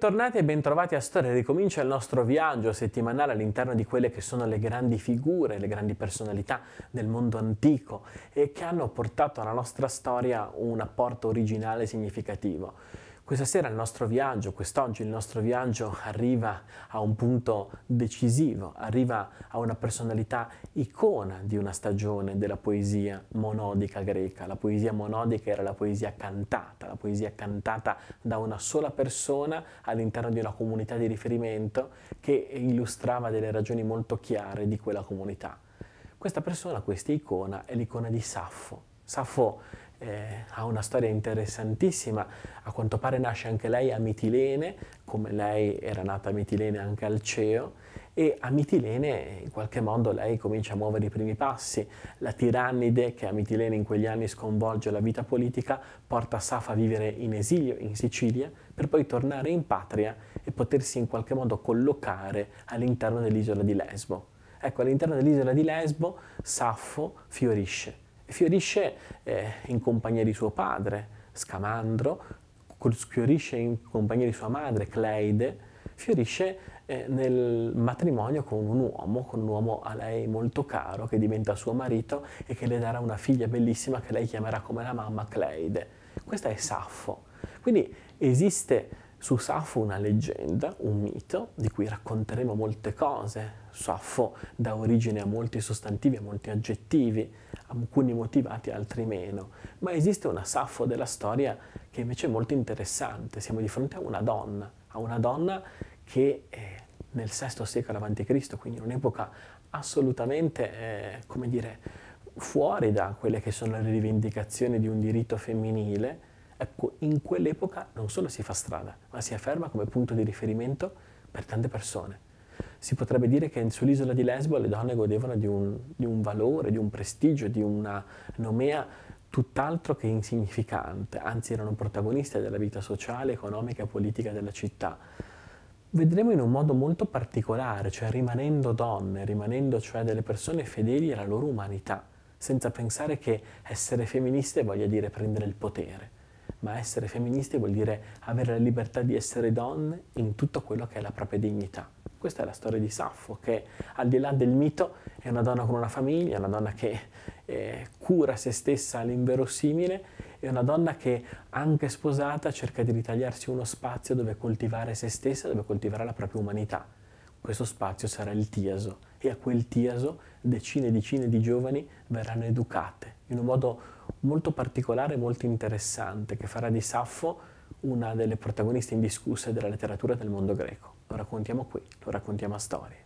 Bentornati e bentrovati a Storia. Ricomincia il nostro viaggio settimanale all'interno di quelle che sono le grandi figure, le grandi personalità del mondo antico e che hanno portato alla nostra storia un apporto originale e significativo. Questa sera il nostro viaggio, quest'oggi il nostro viaggio arriva a un punto decisivo, arriva a una personalità icona di una stagione della poesia monodica greca. La poesia monodica era la poesia cantata da una sola persona all'interno di una comunità di riferimento che illustrava delle ragioni molto chiare di quella comunità. Questa persona, questa icona, è l'icona di Saffo. Saffo ha una storia interessantissima, a quanto pare nasce anche lei a Mitilene, come lei era nata a Mitilene anche Alceo, e a Mitilene in qualche modo lei comincia a muovere i primi passi. La tirannide che a Mitilene in quegli anni sconvolge la vita politica porta Saffo a vivere in esilio in Sicilia per poi tornare in patria e potersi in qualche modo collocare all'interno dell'isola di Lesbo. Ecco, all'interno dell'isola di Lesbo Saffo fiorisce. Fiorisce in compagnia di suo padre, Scamandro, fiorisce in compagnia di sua madre, Cleide, fiorisce nel matrimonio con un uomo a lei molto caro, che diventa suo marito e che le darà una figlia bellissima che lei chiamerà come la mamma Cleide. Questa è Saffo. Quindi esiste su Saffo una leggenda, un mito, di cui racconteremo molte cose. Saffo dà origine a molti sostantivi, a molti aggettivi, alcuni motivati, altri meno. Ma esiste una Saffo della storia che invece è molto interessante. Siamo di fronte a una donna che nel VI secolo a.C., quindi in un'epoca assolutamente, come dire, fuori da quelle che sono le rivendicazioni di un diritto femminile. Ecco, in quell'epoca non solo si fa strada, ma si afferma come punto di riferimento per tante persone. Si potrebbe dire che sull'isola di Lesbo le donne godevano di un valore, di un prestigio, di una nomea tutt'altro che insignificante, anzi erano protagoniste della vita sociale, economica e politica della città. Vedremo in un modo molto particolare, cioè rimanendo donne, rimanendo cioè delle persone fedeli alla loro umanità, senza pensare che essere femministe voglia dire prendere il potere. Ma essere femministi vuol dire avere la libertà di essere donne in tutto quello che è la propria dignità. Questa è la storia di Saffo, che al di là del mito è una donna con una famiglia, una donna che cura se stessa all'inverosimile, è una donna che anche sposata cerca di ritagliarsi uno spazio dove coltivare se stessa, dove coltivare la propria umanità. Questo spazio sarà il Tiaso e a quel Tiaso decine e decine di giovani verranno educate in un modo molto particolare e molto interessante che farà di Saffo una delle protagoniste indiscusse della letteratura del mondo greco. Lo raccontiamo qui, lo raccontiamo a Storie.